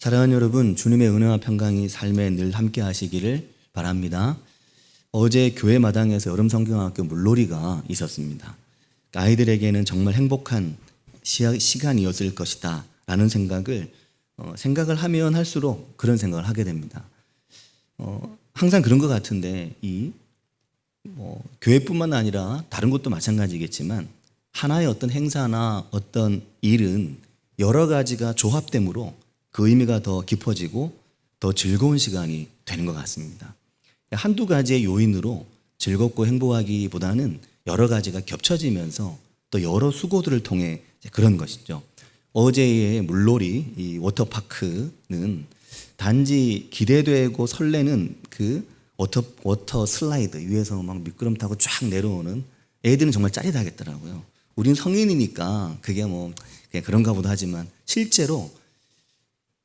사랑하는 여러분, 주님의 은혜와 평강이 삶에 늘 함께 하시기를 바랍니다. 어제 교회 마당에서 여름 성경학교 물놀이가 있었습니다. 아이들에게는 정말 행복한 시간이었을 것이다 라는 생각을 하면 할수록 그런 생각을 하게 됩니다. 항상 그런 것 같은데 교회뿐만 아니라 다른 곳도 마찬가지겠지만 하나의 어떤 행사나 어떤 일은 여러 가지가 조합됨으로 그 의미가 더 깊어지고 더 즐거운 시간이 되는 것 같습니다. 한두 가지의 요인으로 즐겁고 행복하기보다는 여러 가지가 겹쳐지면서 또 여러 수고들을 통해 그런 것이죠. 어제의 물놀이, 이 워터파크는 단지 기대되고 설레는 그 워터 슬라이드 위에서 막 미끄럼 타고 쫙 내려오는 애들은 정말 짜릿하겠더라고요. 우린 성인이니까 그게 뭐 그냥 그런가 보다 하지만 실제로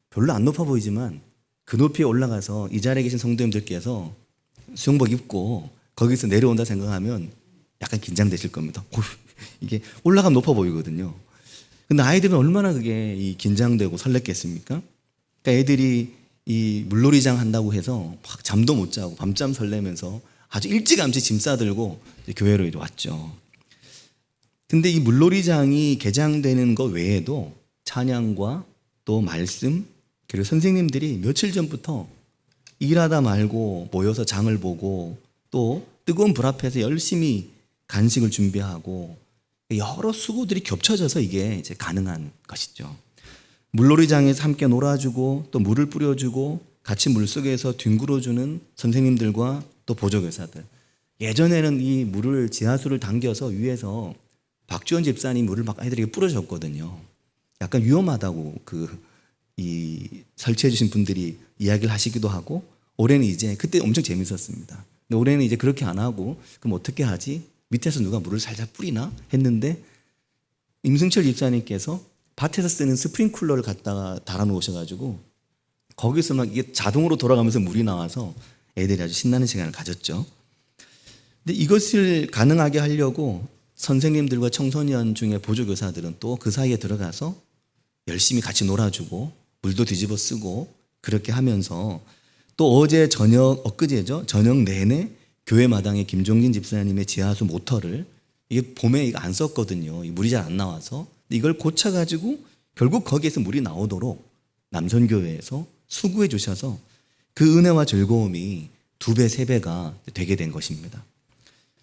별로 안 높아 보이지만 그 높이에 올라가서 이 자리에 계신 성도님들께서 수영복 입고 거기서 내려온다 생각하면 약간 긴장되실 겁니다. 이게 올라가면 높아 보이거든요. 근데 아이들은 얼마나 그게 긴장되고 설렜겠습니까? 그러니까 애들이 이 물놀이장 한다고 해서 막 잠도 못 자고 밤잠 설레면서 아주 일찌감치 짐 싸들고 교회로 이제 왔죠. 근데 이 물놀이장이 개장되는 것 외에도 찬양과 또 말씀 그리고 선생님들이 며칠 전부터 일하다 말고 모여서 장을 보고 또 뜨거운 불 앞에서 열심히 간식을 준비하고 여러 수고들이 겹쳐져서 이게 이제 가능한 것이죠. 물놀이장에서 함께 놀아주고 또 물을 뿌려주고 같이 물속에서 뒹굴어주는 선생님들과 또 보조교사들. 예전에는 이 물을 지하수를 당겨서 위에서 박지원 집사님 물을 막 아이들에게 뿌려줬거든요. 약간 위험하다고 설치해 주신 분들이 이야기를 하시기도 하고 올해는 이제 그때 엄청 재밌었습니다. 근데 올해는 이제 그렇게 안 하고 그럼 어떻게 하지? 밑에서 누가 물을 살살 뿌리나 했는데 임승철 집사님께서 밭에서 쓰는 스프링쿨러를 갖다가 달아놓으셔가지고 거기서 막 이게 자동으로 돌아가면서 물이 나와서 애들이 아주 신나는 시간을 가졌죠. 근데 이것을 가능하게 하려고 선생님들과 청소년 중에 보조교사들은 또 그 사이에 들어가서 열심히 같이 놀아주고 물도 뒤집어 쓰고 그렇게 하면서 또 어제 엊그제죠. 저녁 내내 교회 마당에 김종진 집사님의 지하수 모터를 이게 봄에 이거 안 썼거든요. 물이 잘 안 나와서 이걸 고쳐가지고 결국 거기에서 물이 나오도록 남선교회에서 수고해 주셔서 그 은혜와 즐거움이 2배, 3배가 되게 된 것입니다.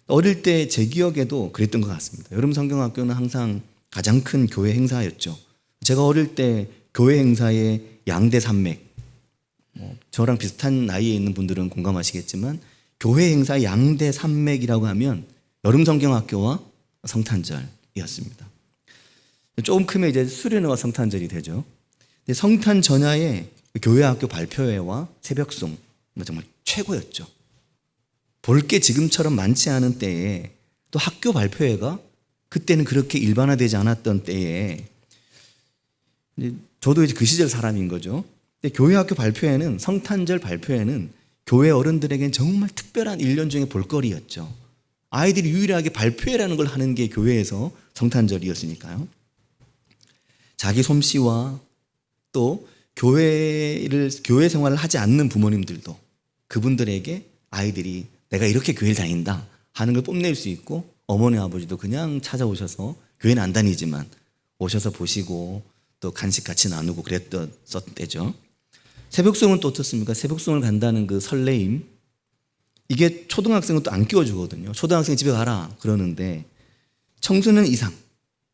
어릴 때 제 기억에도 그랬던 것 같습니다. 여름 성경학교는 항상 가장 큰 교회 행사였죠. 제가 어릴 때 교회 행사에 양대 산맥, 저랑 비슷한 나이에 있는 분들은 공감하시겠지만 교회 행사 양대 산맥이라고 하면 여름 성경학교와 성탄절이었습니다. 조금 크면 이제 수련회와 성탄절이 되죠. 성탄 전야에 교회 학교 발표회와 새벽송 정말 최고였죠. 볼 게 지금처럼 많지 않은 때에 또 학교 발표회가 그때는 그렇게 일반화되지 않았던 때에 저도 이제 그 시절 사람인 거죠. 근데 교회 학교 발표회는 성탄절 발표회는 교회 어른들에겐 정말 특별한 1년 중에 볼거리였죠. 아이들이 유일하게 발표회라는 걸 하는 게 교회에서 성탄절이었으니까요. 자기 솜씨와 또 교회 생활을 하지 않는 부모님들도 그분들에게 아이들이 내가 이렇게 교회를 다닌다 하는 걸 뽐낼 수 있고 어머니 아버지도 그냥 찾아오셔서 교회는 안 다니지만 오셔서 보시고 또 간식 같이 나누고 그랬던 때죠. 새벽송은 또 어떻습니까? 새벽송을 간다는 그 설레임 이게 초등학생은 또 안 끼워주거든요. 초등학생 집에 가라 그러는데 청소년 이상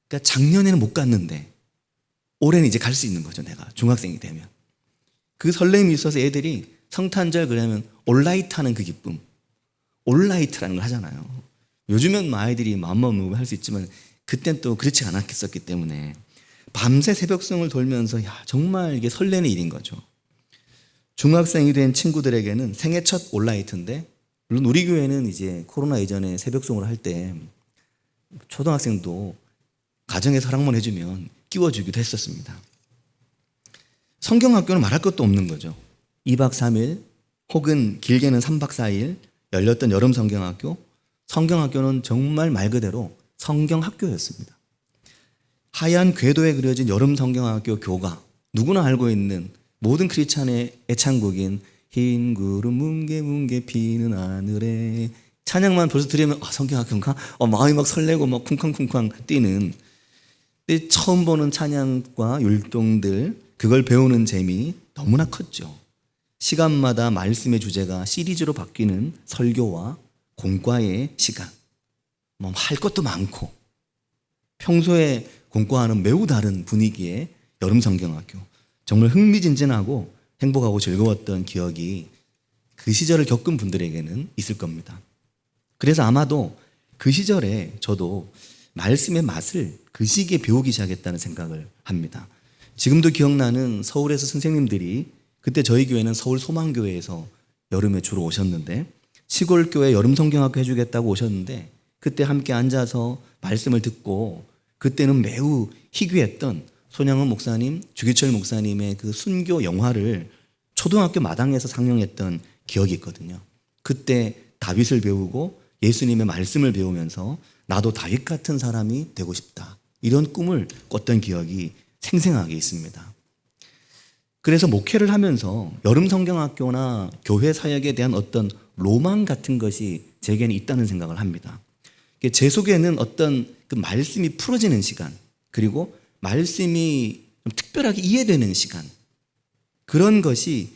그러니까 작년에는 못 갔는데 올해는 이제 갈 수 있는 거죠. 내가 중학생이 되면 그 설렘이 있어서 애들이 성탄절 그러면 올라이트 하는 그 기쁨 올라이트라는 걸 하잖아요. 요즘엔 아이들이 마음만 먹으면 할 수 있지만 그땐 또 그렇지 않았겠었기 때문에 밤새 새벽송을 돌면서 정말 이게 설레는 일인 거죠. 중학생이 된 친구들에게는 생애 첫 올라이트인데 물론 우리 교회는 이제 코로나 이전에 새벽송을 할 때 초등학생도 가정에서 허락만 해주면 끼워주기도 했었습니다. 성경학교는 말할 것도 없는 거죠. 2박 3일 혹은 길게는 3박 4일 열렸던 여름 성경학교, 성경학교는 정말 말 그대로 성경학교였습니다. 하얀 궤도에 그려진 여름 성경학교 교가 누구나 알고 있는 모든 크리스찬의 애창곡인 흰 구름 뭉게뭉게 피는 하늘에 찬양만 벌써 들으면 성경학교인가? 마음이 막 설레고 막 쿵쾅쿵쾅 뛰는. 근데 처음 보는 찬양과 율동들 그걸 배우는 재미 너무나 컸죠. 시간마다 말씀의 주제가 시리즈로 바뀌는 설교와 공과의 시간. 할 것도 많고 평소에 공과와는 매우 다른 분위기의 여름 성경학교. 정말 흥미진진하고 행복하고 즐거웠던 기억이 그 시절을 겪은 분들에게는 있을 겁니다. 그래서 아마도 그 시절에 저도 말씀의 맛을 그 시기에 배우기 시작했다는 생각을 합니다. 지금도 기억나는 서울에서 선생님들이 그때 저희 교회는 서울 소망교회에서 여름에 주로 오셨는데 시골 교회 여름 성경학교 해주겠다고 오셨는데 그때 함께 앉아서 말씀을 듣고 그때는 매우 희귀했던 손양원 목사님, 주기철 목사님의 그 순교 영화를 초등학교 마당에서 상영했던 기억이 있거든요. 그때 다윗을 배우고 예수님의 말씀을 배우면서 나도 다윗 같은 사람이 되고 싶다. 이런 꿈을 꿨던 기억이 생생하게 있습니다. 그래서 목회를 하면서 여름 성경학교나 교회 사역에 대한 어떤 로망 같은 것이 제게는 있다는 생각을 합니다. 제 속에는 어떤 그 말씀이 풀어지는 시간, 그리고 말씀이 좀 특별하게 이해되는 시간, 그런 것에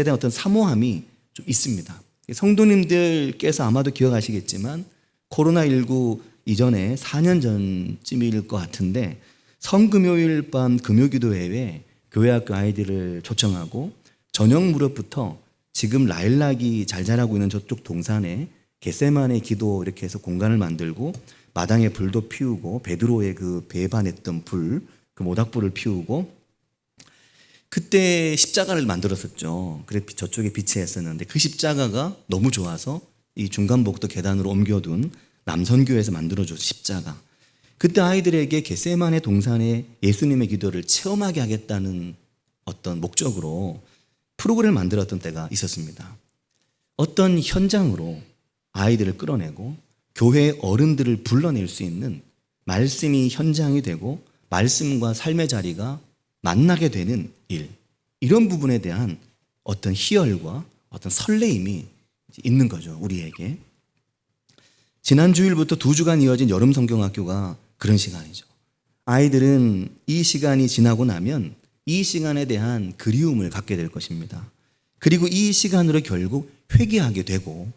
대한 어떤 사모함이 좀 있습니다. 성도님들께서 아마도 기억하시겠지만 코로나19 이전에 4년 전쯤일 것 같은데 성금요일 밤 금요기도회에 교회학교 아이들을 초청하고 저녁 무렵부터 지금 라일락이 잘 자라고 있는 저쪽 동산에 겟세마네 기도 이렇게 해서 공간을 만들고 마당에 불도 피우고 베드로의 그 배반했던 불, 그 모닥불을 피우고 그때 십자가를 만들었었죠. 그래 저쪽에 비치했었는데 그 십자가가 너무 좋아서 이 중간복도 계단으로 옮겨둔 남선교에서 만들어준 십자가. 그때 아이들에게 겟세마네 동산에 예수님의 기도를 체험하게 하겠다는 어떤 목적으로 프로그램을 만들었던 때가 있었습니다. 어떤 현장으로 아이들을 끌어내고 교회 어른들을 불러낼 수 있는 말씀이 현장이 되고 말씀과 삶의 자리가 만나게 되는 일, 이런 부분에 대한 어떤 희열과 어떤 설레임이 있는 거죠, 우리에게. 지난 주일부터 2주간 이어진 여름 성경학교가 그런 시간이죠. 아이들은 이 시간이 지나고 나면 이 시간에 대한 그리움을 갖게 될 것입니다. 그리고 이 시간으로 결국 회개하게 되고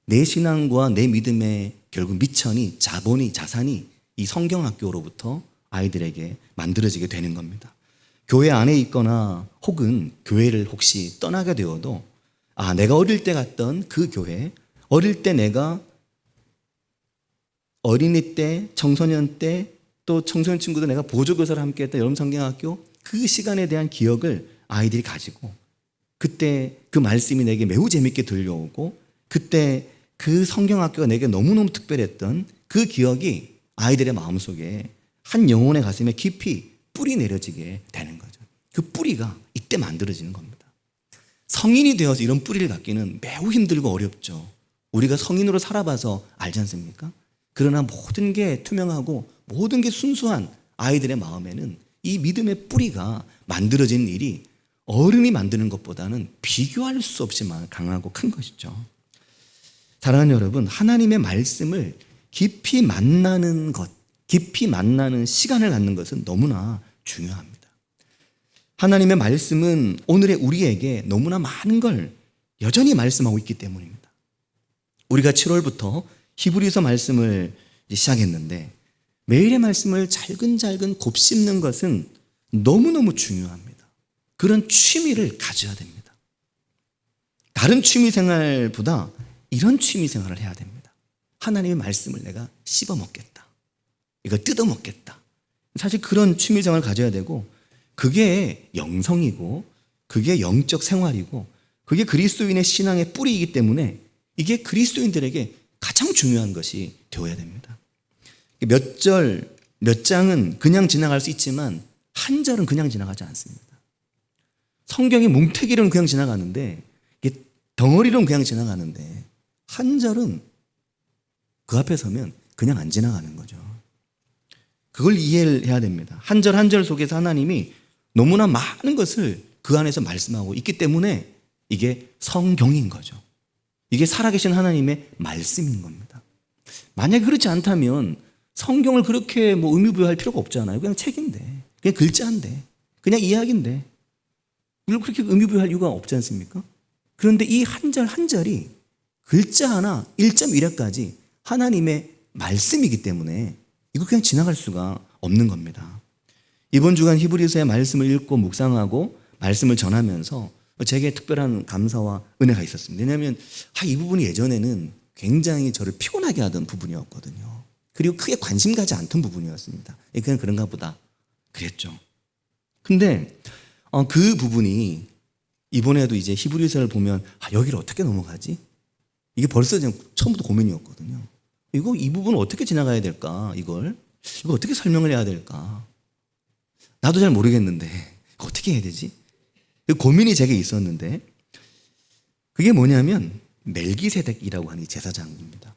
내 신앙과 내 믿음의 결국 미천이, 자본이, 자산이 이 성경학교로부터 아이들에게 만들어지게 되는 겁니다. 교회 안에 있거나 혹은 교회를 혹시 떠나게 되어도 내가 어릴 때 갔던 그 교회, 어릴 때 내가 어린이 때, 청소년 때, 또 청소년 친구들 내가 보조교사를 함께 했던 여름 성경학교, 그 시간에 대한 기억을 아이들이 가지고 그때 그 말씀이 내게 매우 재밌게 들려오고 그때 그 성경학교가 내게 너무너무 특별했던 그 기억이 아이들의 마음속에 한 영혼의 가슴에 깊이 뿌리 내려지게 되는 거죠. 그 뿌리가 이때 만들어지는 겁니다. 성인이 되어서 이런 뿌리를 갖기는 매우 힘들고 어렵죠. 우리가 성인으로 살아봐서 알지 않습니까? 그러나 모든 게 투명하고 모든 게 순수한 아이들의 마음에는 이 믿음의 뿌리가 만들어지는 일이 어른이 만드는 것보다는 비교할 수 없이 강하고 큰 것이죠. 사랑하는 여러분, 하나님의 말씀을 깊이 만나는 것, 깊이 만나는 시간을 갖는 것은 너무나 중요합니다. 하나님의 말씀은 오늘의 우리에게 너무나 많은 걸 여전히 말씀하고 있기 때문입니다. 우리가 7월부터 히브리서 말씀을 시작했는데 매일의 말씀을 잘근잘근 곱씹는 것은 너무너무 중요합니다. 그런 취미를 가져야 됩니다. 다른 취미 생활보다 이런 취미 생활을 해야 됩니다. 하나님의 말씀을 내가 씹어 먹겠다. 이걸 뜯어 먹겠다. 사실 그런 취미 생활을 가져야 되고 그게 영성이고 그게 영적 생활이고 그게 그리스도인의 신앙의 뿌리이기 때문에 이게 그리스도인들에게 가장 중요한 것이 되어야 됩니다. 몇 절, 몇 장은 그냥 지나갈 수 있지만 한 절은 그냥 지나가지 않습니다. 성경이 뭉태기로는 그냥 지나가는데 덩어리로는 그냥 지나가는데 한 절은 그 앞에 서면 그냥 안 지나가는 거죠. 그걸 이해를 해야 됩니다. 한 절 한 절 속에서 하나님이 너무나 많은 것을 그 안에서 말씀하고 있기 때문에 이게 성경인 거죠. 이게 살아계신 하나님의 말씀인 겁니다. 만약에 그렇지 않다면 성경을 그렇게 의미부여할 필요가 없잖아요. 그냥 책인데, 그냥 글자인데, 그냥 이야기인데 이걸 그렇게 의미부여할 이유가 없지 않습니까? 그런데 이 한 절 한 절이 글자 하나 1.1회까지 하나님의 말씀이기 때문에 이거 그냥 지나갈 수가 없는 겁니다. 이번 주간 히브리서의 말씀을 읽고 묵상하고 말씀을 전하면서 제게 특별한 감사와 은혜가 있었습니다. 왜냐하면 이 부분이 예전에는 굉장히 저를 피곤하게 하던 부분이었거든요. 그리고 크게 관심 가지 않던 부분이었습니다. 그냥 그런가 보다 그랬죠. 근데 그 부분이 이번에도 이제 히브리서를 보면 여기를 어떻게 넘어가지? 이게 벌써 처음부터 고민이었거든요. 이 부분을 어떻게 지나가야 될까? 이거 어떻게 설명을 해야 될까? 나도 잘 모르겠는데 이거 어떻게 해야 되지? 고민이 제게 있었는데 그게 뭐냐면 멜기세덱이라고 하는 제사장입니다.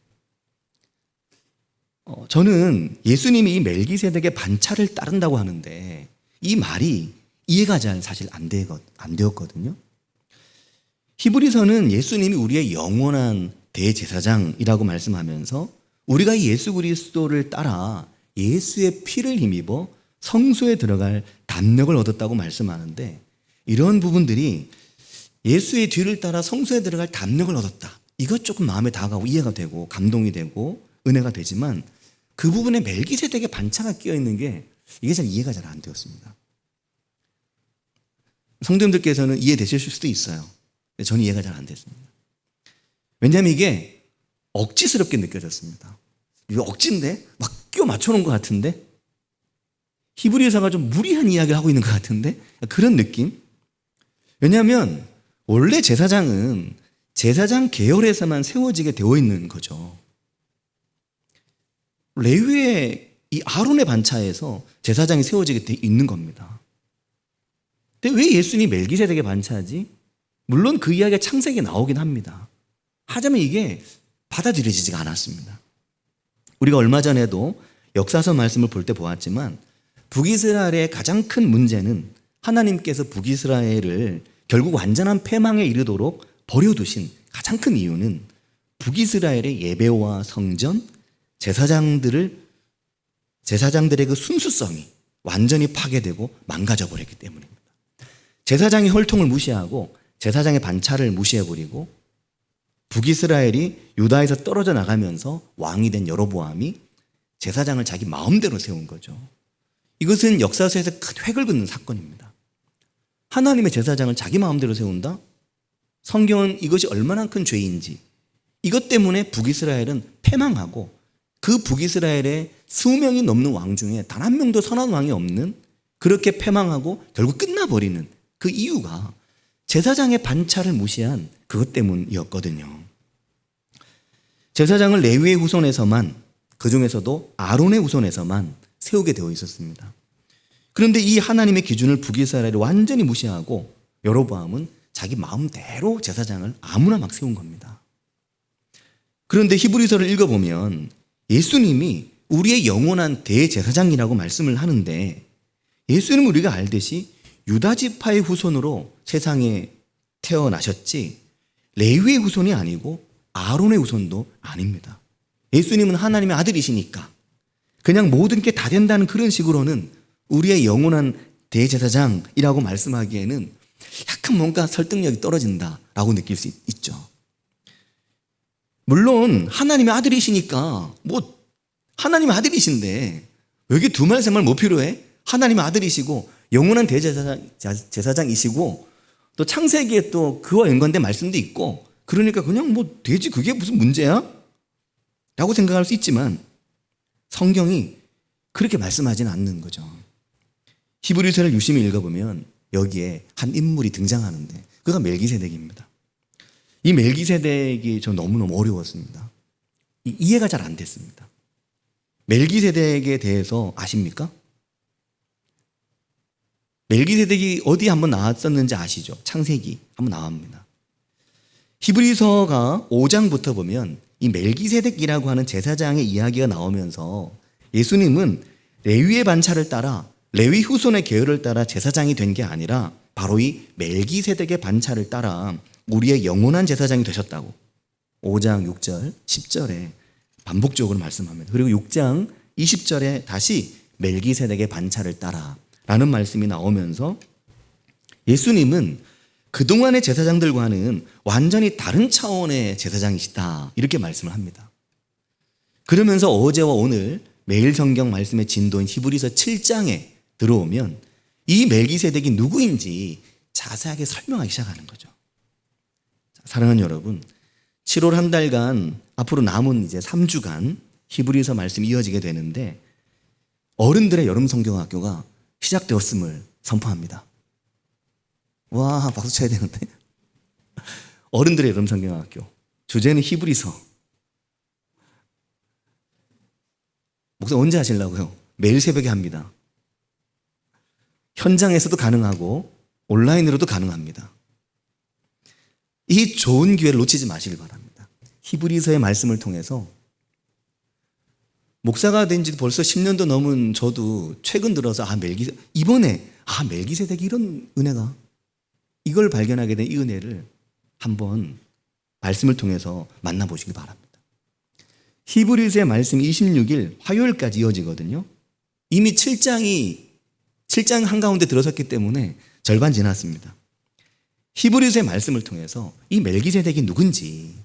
저는 예수님이 이 멜기세덱의 반차를 따른다고 하는데 이 말이 이해가 잘 사실 안 되었거든요. 히브리서는 예수님이 우리의 영원한 대제사장이라고 말씀하면서 우리가 이 예수 그리스도를 따라 예수의 피를 힘입어 성소에 들어갈 담력을 얻었다고 말씀하는데 이런 부분들이 예수의 뒤를 따라 성소에 들어갈 담력을 얻었다. 이것 조금 마음에 다가오고 이해가 되고 감동이 되고 은혜가 되지만 그 부분에 멜기세덱의 반차가 끼어 있는 게 이게 잘 이해가 잘 안 되었습니다. 성도님들께서는 이해되실 수도 있어요. 저는 이해가 잘 안 됐습니다. 왜냐하면 이게 억지스럽게 느껴졌습니다. 이거 억지인데? 막 끼워 맞춰놓은 것 같은데? 히브리서가 좀 무리한 이야기를 하고 있는 것 같은데? 그런 느낌? 왜냐하면 원래 제사장은 제사장 계열에서만 세워지게 되어 있는 거죠. 레위의 이 아론의 반차에서 제사장이 세워지게 돼 있는 겁니다. 근데 왜 예수님이 멜기세덱의 반차지? 물론 그 이야기가 창세기에 나오긴 합니다. 하지만 이게 받아들여지지가 않았습니다. 우리가 얼마 전에도 역사서 말씀을 볼 때 보았지만 북이스라엘의 가장 큰 문제는 하나님께서 북이스라엘을 결국 완전한 패망에 이르도록 버려두신 가장 큰 이유는 북이스라엘의 예배와 성전, 제사장들의 그 순수성이 완전히 파괴되고 망가져버렸기 때문입니다. 제사장의 혈통을 무시하고 제사장의 반차를 무시해버리고 북이스라엘이 유다에서 떨어져 나가면서 왕이 된 여로보암이 제사장을 자기 마음대로 세운 거죠. 이것은 역사서에서 큰 획을 긋는 사건입니다. 하나님의 제사장을 자기 마음대로 세운다? 성경은 이것이 얼마나 큰 죄인지 이것 때문에 북이스라엘은 패망하고 그 북이스라엘의 20명이 넘는 왕 중에 단 한 명도 선한 왕이 없는 그렇게 패망하고 결국 끝나버리는 그 이유가 제사장의 반차를 무시한 그것 때문이었거든요. 제사장을 레위의 후손에서만 그 중에서도 아론의 후손에서만 세우게 되어 있었습니다. 그런데 이 하나님의 기준을 북이스라엘이 완전히 무시하고 여로보암은 자기 마음대로 제사장을 아무나 막 세운 겁니다. 그런데 히브리서를 읽어보면 예수님이 우리의 영원한 대제사장이라고 말씀을 하는데 예수님은 우리가 알듯이 유다 지파의 후손으로 세상에 태어나셨지 레위의 후손이 아니고 아론의 후손도 아닙니다. 예수님은 하나님의 아들이시니까 그냥 모든 게 다 된다는 그런 식으로는 우리의 영원한 대제사장이라고 말씀하기에는 약간 뭔가 설득력이 떨어진다라고 느낄 수 있죠. 물론 하나님의 아들이시니까 하나님의 아들이신데 여기 두 말 세 말 뭐 필요해? 하나님의 아들이시고 영원한 대제사장이시고 또 창세기에 또 그와 연관된 말씀도 있고 그러니까 그냥 되지 그게 무슨 문제야? 라고 생각할 수 있지만 성경이 그렇게 말씀하지는 않는 거죠. 히브리서를 유심히 읽어보면 여기에 한 인물이 등장하는데 그가 멜기세덱입니다. 이 멜기세덱이 저 너무너무 어려웠습니다. 이해가 잘 안 됐습니다. 멜기세덱에 대해서 아십니까? 멜기세덱이 어디 한번 나왔었는지 아시죠? 창세기 한번 나옵니다. 히브리서가 5장부터 보면 이 멜기세덱이라고 하는 제사장의 이야기가 나오면서 예수님은 레위의 반차를 따라 레위 후손의 계열을 따라 제사장이 된 게 아니라 바로 이 멜기세덱의 반차를 따라 우리의 영원한 제사장이 되셨다고 5장 6절 10절에 반복적으로 말씀합니다. 그리고 6장 20절에 다시 멜기세덱의 반차를 따라 라는 말씀이 나오면서 예수님은 그동안의 제사장들과는 완전히 다른 차원의 제사장이시다 이렇게 말씀을 합니다. 그러면서 어제와 오늘 매일 성경 말씀의 진도인 히브리서 7장에 들어오면 이 멜기세덱이 누구인지 자세하게 설명하기 시작하는 거죠. 사랑하는 여러분, 7월 한 달간 앞으로 남은 이제 3주간 히브리서 말씀이 이어지게 되는데 어른들의 여름 성경학교가 시작되었음을 선포합니다. 와, 박수 쳐야 되는데. 어른들의 여름 성경학교. 주제는 히브리서. 목사 언제 하시려고요? 매일 새벽에 합니다. 현장에서도 가능하고 온라인으로도 가능합니다. 이 좋은 기회를 놓치지 마시길 바랍니다. 히브리서의 말씀을 통해서 목사가 된 지 벌써 10년도 넘은 저도 최근 들어서 이번에 멜기세덱이 이런 은혜가 이걸 발견하게 된 이 은혜를 한번 말씀을 통해서 만나보시기 바랍니다. 히브리서의 말씀 26일 화요일까지 이어지거든요. 이미 7장 한가운데 들어섰기 때문에 절반 지났습니다. 히브리서의 말씀을 통해서 이 멜기세덱이 누군지,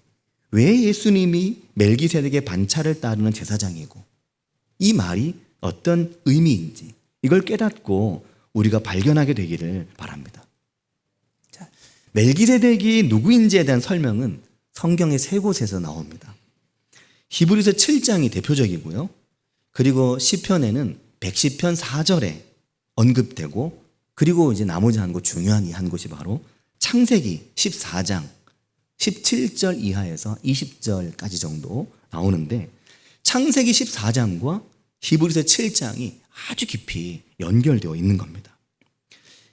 왜 예수님이 멜기세덱의 반차를 따르는 제사장이고 이 말이 어떤 의미인지 이걸 깨닫고 우리가 발견하게 되기를 바랍니다. 자, 멜기세덱이 누구인지에 대한 설명은 성경의 세 곳에서 나옵니다. 히브리서 7장이 대표적이고요. 그리고 시편에는 110편 4절에 언급되고, 그리고 이제 나머지 한 곳, 중요한 이 한 곳이 바로 창세기 14장 17절 이하에서 20절까지 정도 나오는데, 창세기 14장과 히브리서 7장이 아주 깊이 연결되어 있는 겁니다.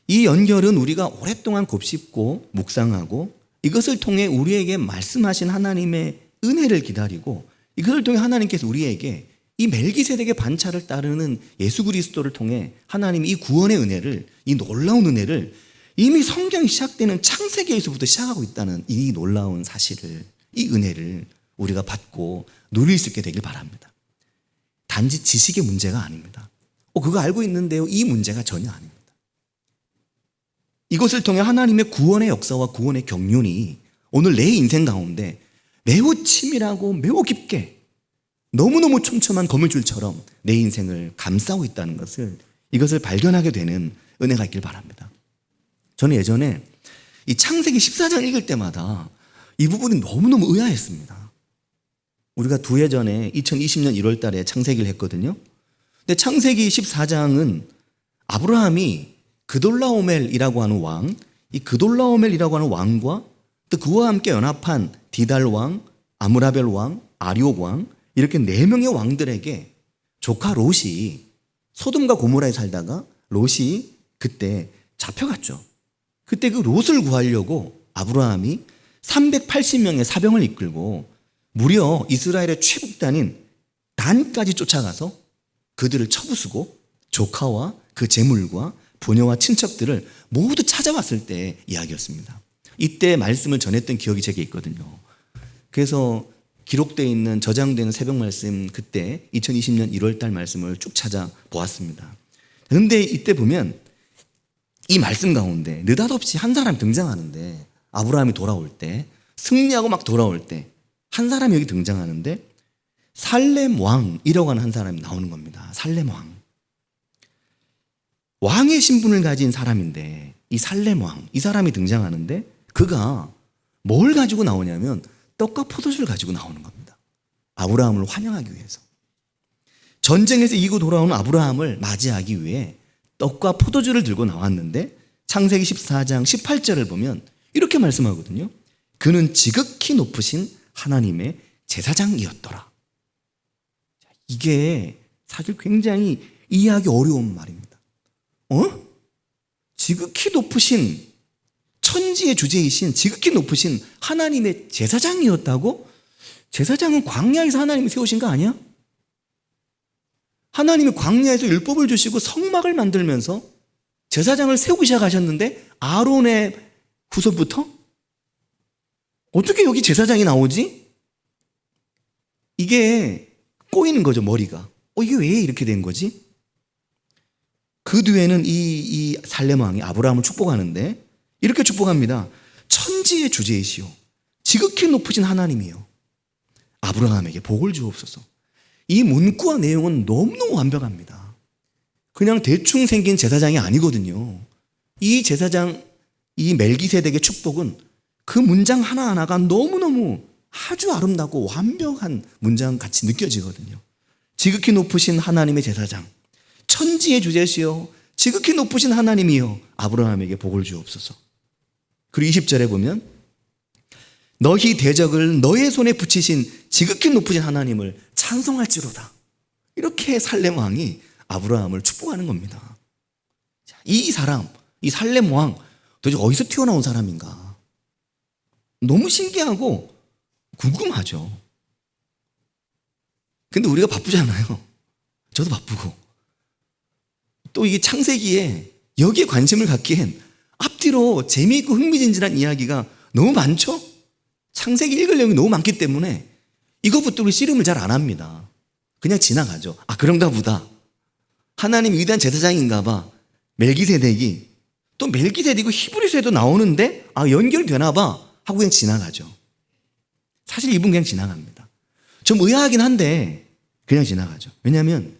이 연결은 우리가 오랫동안 곱씹고 묵상하고 이것을 통해 우리에게 말씀하신 하나님의 은혜를 기다리고, 이것을 통해 하나님께서 우리에게 이 멜기세덱의 반차를 따르는 예수 그리스도를 통해 하나님이 이 구원의 은혜를, 이 놀라운 은혜를 이미 성경이 시작되는 창세기에서부터 시작하고 있다는 이 놀라운 사실을, 이 은혜를 우리가 받고 누릴 수 있게 되길 바랍니다. 단지 지식의 문제가 아닙니다. 그거 알고 있는데요, 이 문제가 전혀 아닙니다. 이것을 통해 하나님의 구원의 역사와 구원의 경륜이 오늘 내 인생 가운데 매우 치밀하고 매우 깊게 너무너무 촘촘한 거물줄처럼 내 인생을 감싸고 있다는 것을, 이것을 발견하게 되는 은혜가 있길 바랍니다. 저는 예전에 이 창세기 14장 읽을 때마다 이 부분이 너무너무 의아했습니다. 우리가 2해 전에 2020년 1월 달에 창세기를 했거든요. 근데 창세기 14장은 아브라함이 그돌라오멜이라고 하는 왕, 이 그돌라오멜이라고 하는 왕과 또 그와 함께 연합한 디달 왕, 아므라벨 왕, 아리옥 왕, 이렇게 4명의 왕들에게 조카 롯이 소돔과 고모라에 살다가 롯이 그때 잡혀갔죠. 그때 그 롯을 구하려고 아브라함이 380명의 사병을 이끌고 무려 이스라엘의 최북단인 단까지 쫓아가서 그들을 쳐부수고 조카와 그 재물과 부녀와 친척들을 모두 찾아왔을 때 이야기였습니다. 이때 말씀을 전했던 기억이 제게 있거든요. 그래서 기록되어 있는, 저장되어 있는 새벽 말씀, 그때 2020년 1월 달 말씀을 쭉 찾아보았습니다. 그런데 이때 보면 이 말씀 가운데 느닷없이 한 사람이 등장하는데, 아브라함이 돌아올 때, 승리하고 막 돌아올 때 한 사람이 여기 등장하는데 살렘 왕이라고 하는 한 사람이 나오는 겁니다. 살렘 왕. 왕의 신분을 가진 사람인데 이 살렘 왕, 이 사람이 등장하는데 그가 뭘 가지고 나오냐면 떡과 포도주를 가지고 나오는 겁니다. 아브라함을 환영하기 위해서. 전쟁에서 이기고 돌아오는 아브라함을 맞이하기 위해 떡과 포도주를 들고 나왔는데 창세기 14장 18절을 보면 이렇게 말씀하거든요. 그는 지극히 높으신 하나님의 제사장이었더라. 이게 사실 굉장히 이해하기 어려운 말입니다. 지극히 높으신, 천지의 주제이신 지극히 높으신 하나님의 제사장이었다고? 제사장은 광야에서 하나님이 세우신 거 아니야? 하나님이 광야에서 율법을 주시고 성막을 만들면서 제사장을 세우기 시작하셨는데 아론의 후손부터? 어떻게 여기 제사장이 나오지? 이게 꼬이는 거죠, 머리가. 이게 왜 이렇게 된 거지? 그 뒤에는 이 살렘 왕이 아브라함을 축복하는데 이렇게 축복합니다. 천지의 주제이시오, 지극히 높으신 하나님이요, 아브라함에게 복을 주옵소서. 이 문구와 내용은 너무너무 완벽합니다. 그냥 대충 생긴 제사장이 아니거든요. 이 제사장, 이 멜기세덱의 축복은 그 문장 하나하나가 너무너무 아주 아름답고 완벽한 문장 같이 느껴지거든요. 지극히 높으신 하나님의 제사장, 천지의 주제시여 지극히 높으신 하나님이여 아브라함에게 복을 주옵소서. 그리고 20절에 보면 너희 대적을 너의 손에 붙이신 지극히 높으신 하나님을 찬송할지로다. 이렇게 살렘 왕이 아브라함을 축복하는 겁니다. 이 사람, 이 살렘 왕 도대체 어디서 튀어나온 사람인가? 너무 신기하고 궁금하죠. 근데 우리가 바쁘잖아요. 저도 바쁘고. 또 이게 창세기에 여기에 관심을 갖기엔 앞뒤로 재미있고 흥미진진한 이야기가 너무 많죠? 창세기 읽을 내용이 너무 많기 때문에 이것부터 우리 씨름을 잘 안 합니다. 그냥 지나가죠. 그런가 보다. 하나님 위대한 제사장인가 봐. 멜기세덱이. 또 멜기세덱이고 히브리서에도 나오는데 연결되나 봐 하고 그냥 지나가죠. 사실 이분 그냥 지나갑니다. 좀 의아하긴 한데 그냥 지나가죠. 왜냐하면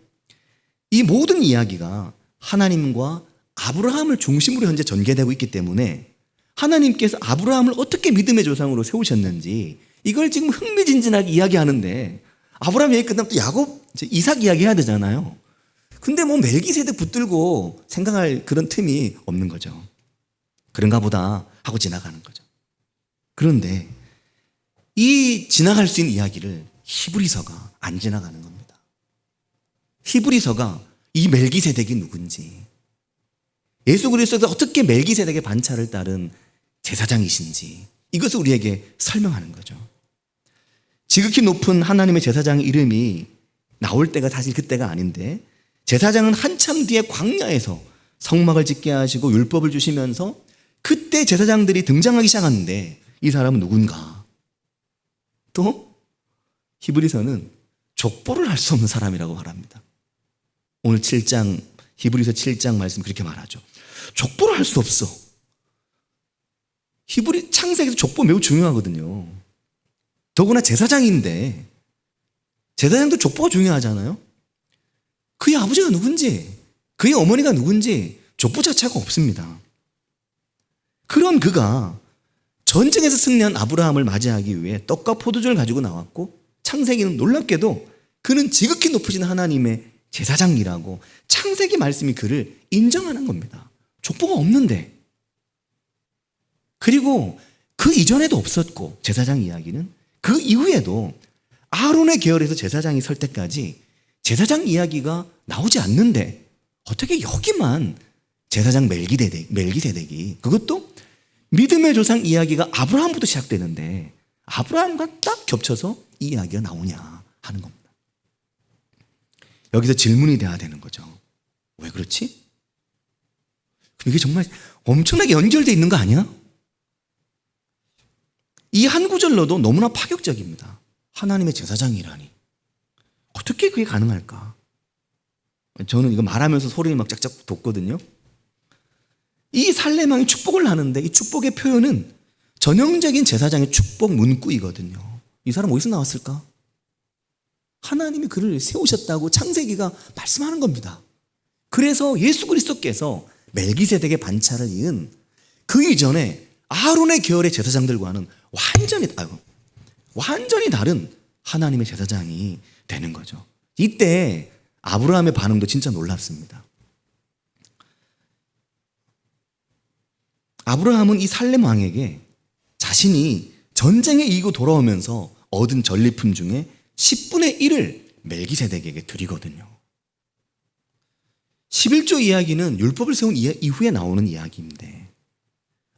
이 모든 이야기가 하나님과 아브라함을 중심으로 현재 전개되고 있기 때문에 하나님께서 아브라함을 어떻게 믿음의 조상으로 세우셨는지 이걸 지금 흥미진진하게 이야기하는데, 아브라함 얘기 끝나면 또 야곱, 이삭 이야기 해야 되잖아요. 근데 멜기세덱 붙들고 생각할 그런 틈이 없는 거죠. 그런가 보다 하고 지나가는 거죠. 그런데 이 지나갈 수 있는 이야기를 히브리서가 안 지나가는 겁니다. 히브리서가 이 멜기세덱이 누군지, 예수 그리스도가 어떻게 멜기세덱의 반차를 따른 제사장이신지 이것을 우리에게 설명하는 거죠. 지극히 높은 하나님의 제사장 이름이 나올 때가 사실 그때가 아닌데, 제사장은 한참 뒤에 광야에서 성막을 짓게 하시고 율법을 주시면서 그때 제사장들이 등장하기 시작하는데 이 사람은 누군가? 또 히브리서는 족보를 할 수 없는 사람이라고 말합니다. 오늘 7장, 히브리서 7장 말씀 그렇게 말하죠. 족보를 할 수 없어. 창세기에서 족보 매우 중요하거든요. 더구나 제사장인데, 제사장도 족보가 중요하잖아요. 그의 아버지가 누군지, 그의 어머니가 누군지 족보 자체가 없습니다. 그런 그가 전쟁에서 승리한 아브라함을 맞이하기 위해 떡과 포도주를 가지고 나왔고, 창세기는 놀랍게도 그는 지극히 높으신 하나님의 제사장이라고 창세기 말씀이 그를 인정하는 겁니다. 족보가 없는데. 그리고 그 이전에도 없었고, 제사장 이야기는 그 이후에도 아론의 계열에서 제사장이 설 때까지 제사장 이야기가 나오지 않는데 어떻게 여기만 제사장 멜기세덱이, 그것도 믿음의 조상 이야기가 아브라함부터 시작되는데 아브라함과 딱 겹쳐서 이 이야기가 나오냐 하는 겁니다. 여기서 질문이 돼야 되는 거죠. 왜 그렇지? 이게 정말 엄청나게 연결되어 있는 거 아니야? 이 한 구절로도 너무나 파격적입니다. 하나님의 제사장이라니. 어떻게 그게 가능할까? 저는 이거 말하면서 소리를 막 짝짝 돋거든요. 이 살렘왕이 축복을 하는데 이 축복의 표현은 전형적인 제사장의 축복 문구이거든요. 이 사람 어디서 나왔을까? 하나님이 그를 세우셨다고 창세기가 말씀하는 겁니다. 그래서 예수 그리스도께서 멜기세덱의 반차를 이은 그 이전에 아론의 계열의 제사장들과는 완전히 다른 하나님의 제사장이 되는 거죠. 이때 아브라함의 반응도 진짜 놀랍습니다. 아브라함은 이 살렘 왕에게 자신이 전쟁에 이기고 돌아오면서 얻은 전리품 중에 10분의 1을 멜기세덱에게 드리거든요. 11조 이야기는 율법을 세운 이후에 나오는 이야기인데,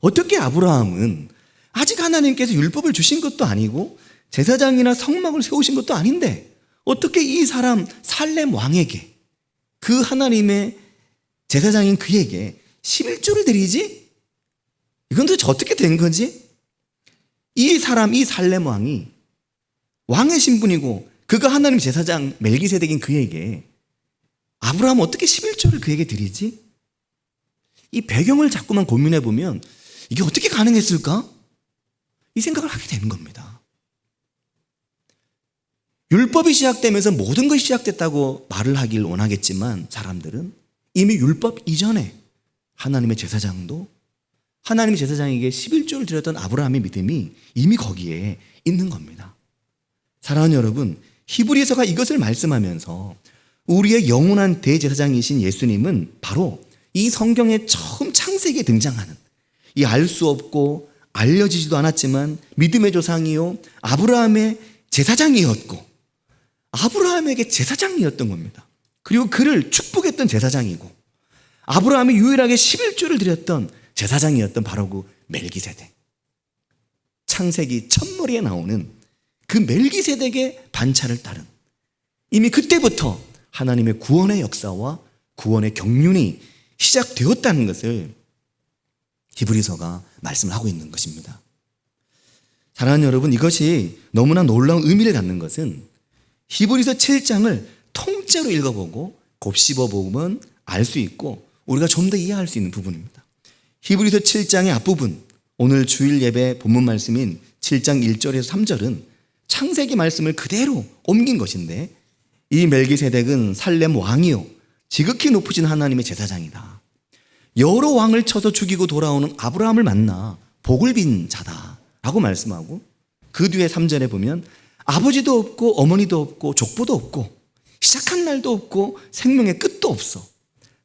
어떻게 아브라함은 아직 하나님께서 율법을 주신 것도 아니고 제사장이나 성막을 세우신 것도 아닌데 어떻게 이 사람 살렘 왕에게, 그 하나님의 제사장인 그에게 11조를 드리지? 이건 도대체 어떻게 된 거지? 이 사람, 이 살렘 왕이 왕의 신분이고 그가 하나님 제사장 멜기세덱인 그에게 아브라함 어떻게 11조를 그에게 드리지? 이 배경을 자꾸만 고민해 보면 이게 어떻게 가능했을까? 이 생각을 하게 되는 겁니다. 율법이 시작되면서 모든 것이 시작됐다고 말을 하길 원하겠지만 사람들은 이미 율법 이전에 하나님의 제사장도 하나님의 제사장에게 11조를 드렸던 아브라함의 믿음이 이미 거기에 있는 겁니다. 사랑하는 여러분, 히브리서가 이것을 말씀하면서 우리의 영원한 대제사장이신 예수님은 바로 이 성경에 처음 창세기에 등장하는 이 알 수 없고 알려지지도 않았지만 믿음의 조상이요 아브라함의 제사장이었고 아브라함에게 제사장이었던 겁니다. 그리고 그를 축복했던 제사장이고 아브라함이 유일하게 11조를 드렸던 제사장이었던 바로 그 멜기세덱. 창세기 첫머리에 나오는 그 멜기세덱의 반차를 따른 이미 그때부터 하나님의 구원의 역사와 구원의 경륜이 시작되었다는 것을 히브리서가 말씀을 하고 있는 것입니다. 사랑하는 여러분, 이것이 너무나 놀라운 의미를 갖는 것은 히브리서 7장을 통째로 읽어보고 곱씹어보면 알 수 있고 우리가 좀 더 이해할 수 있는 부분입니다. 히브리서 7장의 앞부분, 오늘 주일 예배 본문 말씀인 7장 1절에서 3절은 창세기 말씀을 그대로 옮긴 것인데 이 멜기세덱은 살렘 왕이요 지극히 높으신 하나님의 제사장이다. 여러 왕을 쳐서 죽이고 돌아오는 아브라함을 만나 복을 빈 자다라고 말씀하고 그 뒤에 3절에 보면 아버지도 없고 어머니도 없고 족보도 없고 시작한 날도 없고 생명의 끝도 없어.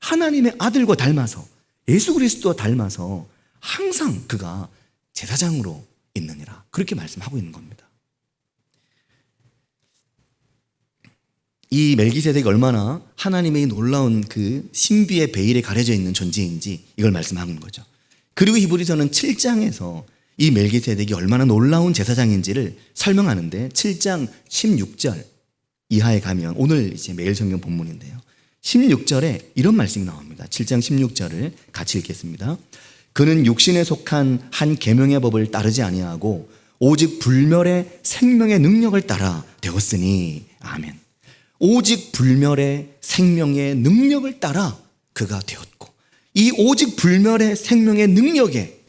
하나님의 아들과 닮아서 예수 그리스도와 닮아서 항상 그가 제사장으로 있느니라. 그렇게 말씀하고 있는 겁니다. 이 멜기세덱이 얼마나 하나님의 놀라운 그 신비의 베일에 가려져 있는 존재인지 이걸 말씀하는 거죠. 그리고 히브리서는 7장에서 이 멜기세덱이 얼마나 놀라운 제사장인지를 설명하는데 7장 16절 이하에 가면 오늘 이제 매일 성경 본문인데요. 16절에 이런 말씀이 나옵니다. 7장 16절을 같이 읽겠습니다. 그는 육신에 속한 한 계명의 법을 따르지 아니하고 오직 불멸의 생명의 능력을 따라 되었으니 아멘. 오직 불멸의 생명의 능력을 따라 그가 되었고 이 오직 불멸의 생명의 능력에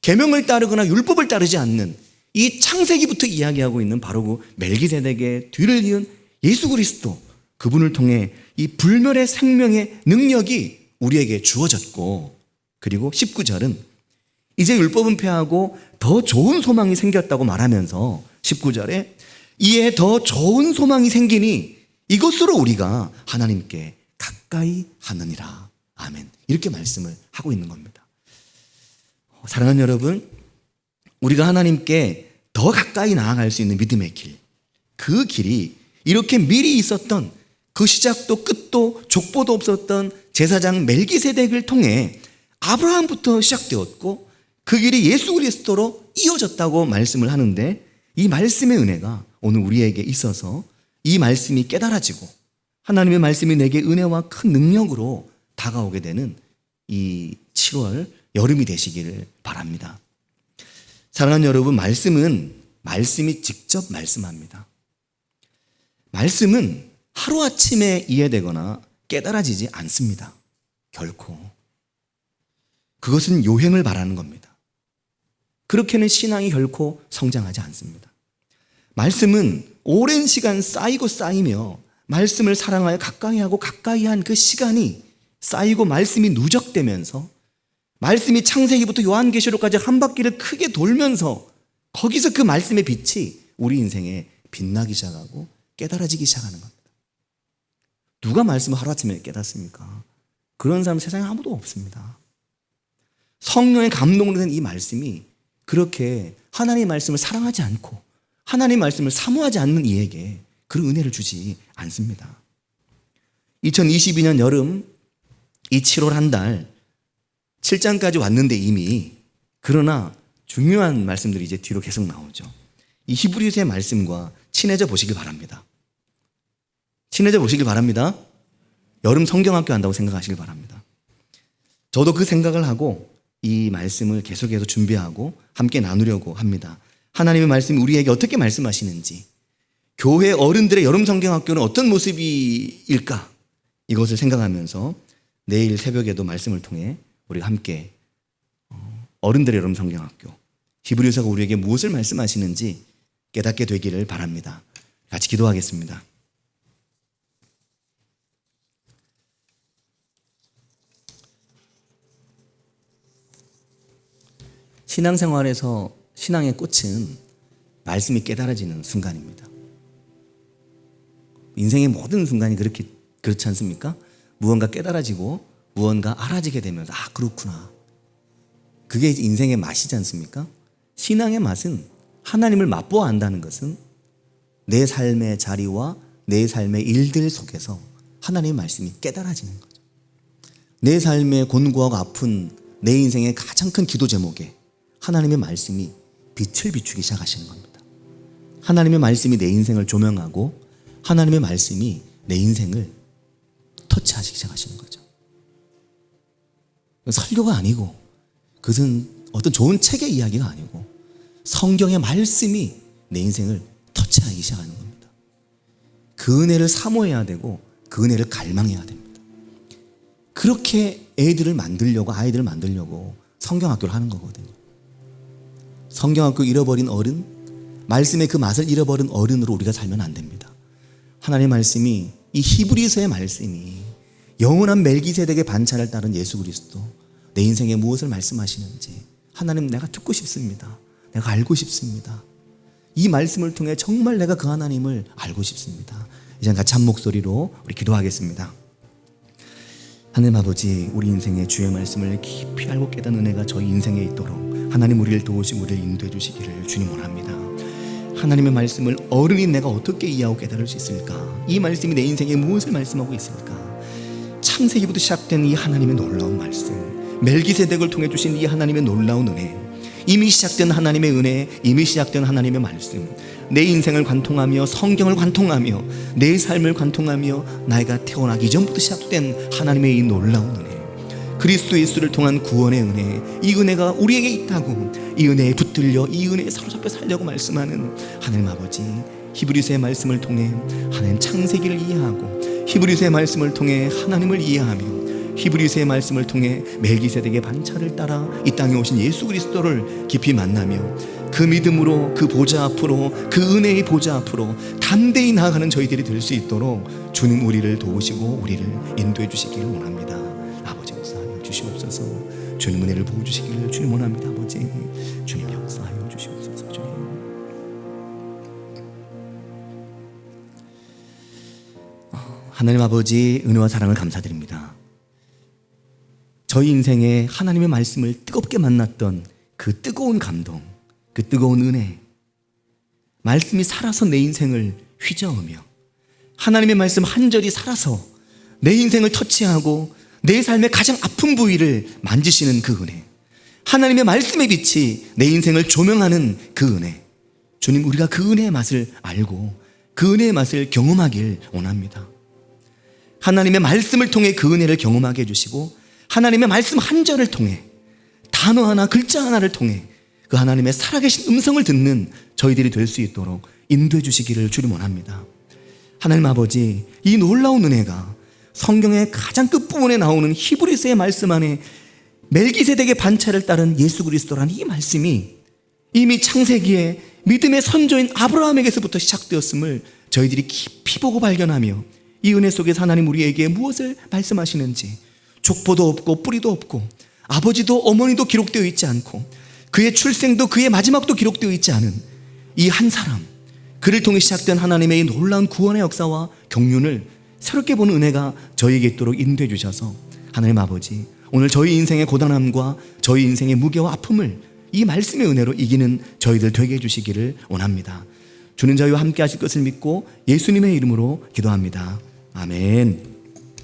계명을 따르거나 율법을 따르지 않는 이 창세기부터 이야기하고 있는 바로 그 멜기세덱의 뒤를 이은 예수 그리스도 그분을 통해 이 불멸의 생명의 능력이 우리에게 주어졌고 그리고 19절은 이제 율법은 패하고 더 좋은 소망이 생겼다고 말하면서 19절에 이에 더 좋은 소망이 생기니 이것으로 우리가 하나님께 가까이 하느니라. 아멘. 이렇게 말씀을 하고 있는 겁니다. 사랑하는 여러분, 우리가 하나님께 더 가까이 나아갈 수 있는 믿음의 길, 그 길이 이렇게 미리 있었던 그 시작도 끝도 족보도 없었던 제사장 멜기세덱을 통해 아브라함부터 시작되었고 그 길이 예수 그리스도로 이어졌다고 말씀을 하는데 이 말씀의 은혜가 오늘 우리에게 있어서 이 말씀이 깨달아지고 하나님의 말씀이 내게 은혜와 큰 능력으로 다가오게 되는 이 7월 여름이 되시기를 바랍니다. 사랑하는 여러분, 말씀이 직접 말씀합니다. 말씀은 하루아침에 이해되거나 깨달아지지 않습니다. 결코. 그것은 요행을 바라는 겁니다. 그렇게는 신앙이 결코 성장하지 않습니다. 말씀은 오랜 시간 쌓이고 쌓이며 말씀을 사랑하여 가까이 하고 가까이 한 그 시간이 쌓이고 말씀이 누적되면서 말씀이 창세기부터 요한계시록까지 한 바퀴를 크게 돌면서 거기서 그 말씀의 빛이 우리 인생에 빛나기 시작하고 깨달아지기 시작하는 겁니다. 누가 말씀을 하루아침에 깨닫습니까? 그런 사람 세상에 아무도 없습니다. 성령의 감동으로 된 이 말씀이 그렇게 하나님의 말씀을 사랑하지 않고 하나님의 말씀을 사모하지 않는 이에게 그런 은혜를 주지 않습니다. 2022년 여름 이 7월 한 달 7장까지 왔는데 이미 그러나 중요한 말씀들이 이제 뒤로 계속 나오죠. 이 히브리서의 말씀과 친해져 보시길 바랍니다. 친해져 보시길 바랍니다. 여름 성경학교 한다고 생각하시길 바랍니다. 저도 그 생각을 하고 이 말씀을 계속해서 준비하고 함께 나누려고 합니다. 하나님의 말씀이 우리에게 어떻게 말씀하시는지, 교회 어른들의 여름 성경학교는 어떤 모습일까, 이것을 생각하면서 내일 새벽에도 말씀을 통해 우리가 함께 어른들의 여름 성경학교, 히브리서가 우리에게 무엇을 말씀하시는지 깨닫게 되기를 바랍니다. 같이 기도하겠습니다. 신앙생활에서 신앙의 꽃은 말씀이 깨달아지는 순간입니다. 인생의 모든 순간이 그렇지 않습니까? 무언가 깨달아지고 무언가 알아지게 되면서 그렇구나. 그게 인생의 맛이지 않습니까? 신앙의 맛은 하나님을 맛보아 안다는 것은 내 삶의 자리와 내 삶의 일들 속에서 하나님의 말씀이 깨달아지는 거죠. 내 삶의 곤고하고 아픈 내 인생의 가장 큰 기도 제목에 하나님의 말씀이 빛을 비추기 시작하시는 겁니다. 하나님의 말씀이 내 인생을 조명하고 하나님의 말씀이 내 인생을 터치하시기 시작하시는 거죠. 설교가 아니고, 그것은 어떤 좋은 책의 이야기가 아니고 성경의 말씀이 내 인생을 터치하기 시작하는 겁니다. 그 은혜를 사모해야 되고 그 은혜를 갈망해야 됩니다. 그렇게 아이들을 만들려고 성경학교를 하는 거거든요. 성경학교 잃어버린 어른, 말씀의 그 맛을 잃어버린 어른으로 우리가 살면 안 됩니다. 하나님의 말씀이, 이 히브리서의 말씀이 영원한 멜기세덱의 반차를 따른 예수 그리스도, 내 인생에 무엇을 말씀하시는지 하나님, 내가 듣고 싶습니다. 내가 알고 싶습니다. 이 말씀을 통해 정말 내가 그 하나님을 알고 싶습니다. 이제 같이 한 목소리로 우리 기도하겠습니다. 하나님 아버지, 우리 인생의 주의 말씀을 깊이 알고 깨닫는 은혜가 저희 인생에 있도록 하나님 우리를 도우시고 우리를 인도해 주시기를 주님 원합니다. 하나님의 말씀을 어른인 내가 어떻게 이해하고 깨달을 수 있을까? 이 말씀이 내 인생에 무엇을 말씀하고 있을까? 창세기부터 시작된 이 하나님의 놀라운 말씀, 멜기세덱을 통해 주신 이 하나님의 놀라운 은혜, 이미 시작된 하나님의 은혜, 이미 시작된 하나님의 말씀, 내 인생을 관통하며 성경을 관통하며 내 삶을 관통하며 나이가 태어나기 전부터 시작된 하나님의 이 놀라운 은혜, 그리스도 예수를 통한 구원의 은혜, 이 은혜가 우리에게 있다고, 이 은혜에 붙들려 이 은혜에 사로잡혀 살려고 말씀하는 하나님 아버지, 히브리서의 말씀을 통해 하나님 창세기를 이해하고, 히브리서의 말씀을 통해 하나님을 이해하며, 히브리서의 말씀을 통해 멜기세덱의 반차를 따라 이 땅에 오신 예수 그리스도를 깊이 만나며 그 믿음으로 그 보좌 앞으로, 그 은혜의 보좌 앞으로 담대히 나아가는 저희들이 될 수 있도록 주님 우리를 도우시고 우리를 인도해 주시기를 원합니다. 아버지 역사하여 주시옵소서. 주님 은혜를 부어주시기를 주님 원합니다. 아버지 주님 역사하여 주시옵소서. 주님 하나님 아버지, 은혜와 사랑을 감사드립니다. 저희 인생에 하나님의 말씀을 뜨겁게 만났던 그 뜨거운 감동, 그 뜨거운 은혜, 말씀이 살아서 내 인생을 휘저으며 하나님의 말씀 한 절이 살아서 내 인생을 터치하고 내 삶의 가장 아픈 부위를 만지시는 그 은혜, 하나님의 말씀의 빛이 내 인생을 조명하는 그 은혜, 주님 우리가 그 은혜의 맛을 알고 그 은혜의 맛을 경험하길 원합니다. 하나님의 말씀을 통해 그 은혜를 경험하게 해주시고, 하나님의 말씀 한 절을 통해, 단어 하나, 글자 하나를 통해 그 하나님의 살아계신 음성을 듣는 저희들이 될 수 있도록 인도해 주시기를 주님 원합니다. 하나님 아버지, 이 놀라운 은혜가 성경의 가장 끝부분에 나오는 히브리서의 말씀 안에 멜기세덱의 반차를 따른 예수 그리스도라는 이 말씀이 이미 창세기에 믿음의 선조인 아브라함에게서부터 시작되었음을 저희들이 깊이 보고 발견하며, 이 은혜 속에서 하나님 우리에게 무엇을 말씀하시는지, 족보도 없고 뿌리도 없고 아버지도 어머니도 기록되어 있지 않고 그의 출생도 그의 마지막도 기록되어 있지 않은 이 한 사람, 그를 통해 시작된 하나님의 이 놀라운 구원의 역사와 경륜을 새롭게 보는 은혜가 저희에게 있도록 인도해 주셔서, 하나님 아버지 오늘 저희 인생의 고단함과 저희 인생의 무게와 아픔을 이 말씀의 은혜로 이기는 저희들 되게 해주시기를 원합니다. 주는 저희와 함께 하실 것을 믿고 예수님의 이름으로 기도합니다. 아멘.